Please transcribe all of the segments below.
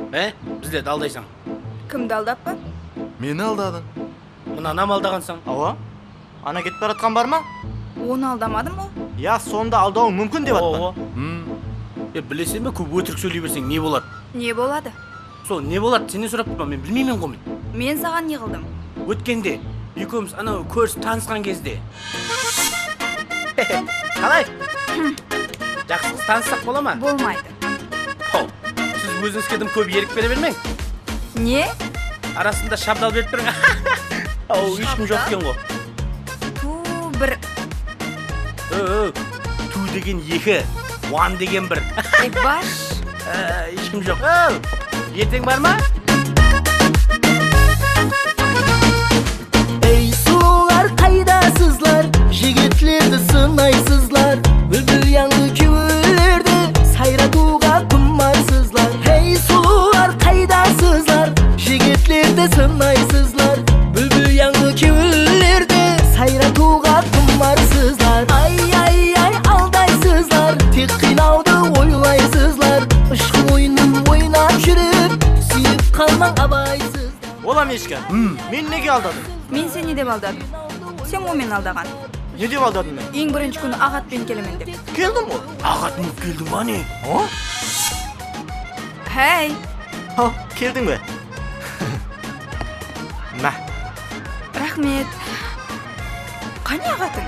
Біздерді алдайсың. Кімді алдаппы? Мені алдадың. Мына нам алдағансың. Ава? Ана кетіп баратқан бар ма? Оны алдамадым ол. Я сонда алдауың мүмкін деп атпын. Білесен бе, көп өтірік сөйлей берсең не болады? Не болады? Сол не болады, сенен сұрап тұрмын, мен білмеймін ғой мен. Мен саған не қылдым? Өткенде, екеуміз анау көрісіп танысқан кезде. Қалай? Жақсы қыз таныссақ бола ма? Болмайды. Сіз өзіңізге дым көп ерік бере бермең. Не? Арасында шабдал беріп тұрың. Ешкім жоқ екен ғой. Бір. Ту деген екі, уан деген бір. Баш. Ешкім жоқ. Ертең бар ма? Ey sular kaydasızlar, jigitlerdi sınayсызlar, bülbül yandı küvüllerdi, sayratuğa kummarsızlar. Hey sular kaydasızlar, jigitlerdi sınayсызlar, bülbül yandı küvüllerdi, sayratuğa kummarsızlar. Ay ay ay aldaysızlar, tek kıynavdı oylaysızlar, ışkı oyunun oynap жүріп, suyup kalmak abaysız. Ола мешке, мен неге алдадың? Мен сен не деп алдадым? Сен омен алдаған. Не деп алдадың мен? Ең бірінші күні ағатпен келемен деп. Келдім ғой. Ағатынып келдің ба не? Хей! Келдің бе? Мә. Рахмет. Қане ағатың?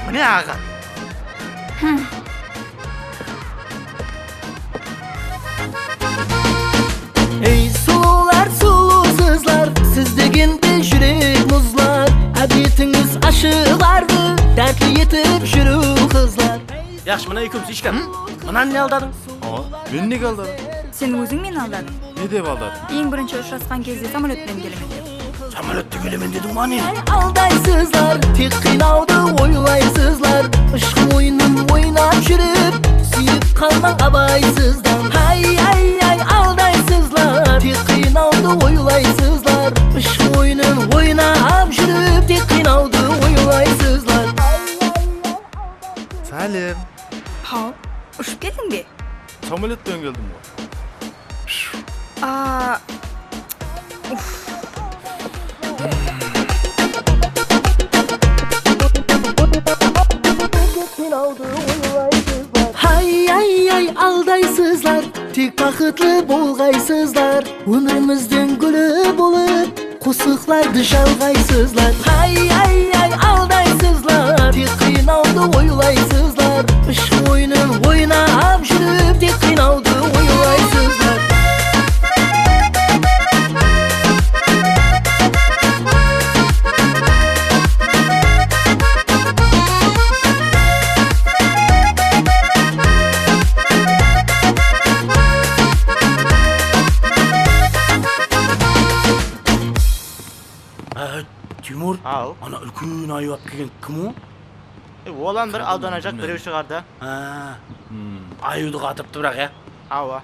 Міне ағат. Ey sular sulusuzlar, siz degende yürek muzlar, adetiniz aşılardı, dertli yetip жүру kızlar. Яқшы, мына екеуміз ешкім. Мынаны не алдадың? Мені неге алдадың? Сен өзің мен алдадың. Не деп алдадың? Ең бірінші ұшырасқан кезде самолетпен келемен деп. Самолетті келемен дедің ба не? Aldaysızlar, tek kıynavdı oylaysızlar, ışkı oyunun oynap жүріп, suyup kalmak abaysızdan. Hay hay hay aldaysızlar, tek kıynavdı oylaysızlar, ışkı oyunun oynap жүріп, tek kıynavdı oylaysızlar. Сәлем. Хау, ұшып келдің бе? Самолетпен келдім ғой. Hay ay ay aldaysızlar, tek bakıtlı bolgaysızlar, ömrümüzden gülü bulup, kusuklardı жалғайсызlar. Hay ay ay aldaysızlar, tek kıynavdı oylaysızlar, ışkı oyunun oynap жүріп, tek kıynavdı oylaysızlar. Тимур, Ау. ана үлкен аю алып келген кім о? Олан бір алданacak біреу шығарды. Аюды қатырыпты бірақ, Ава.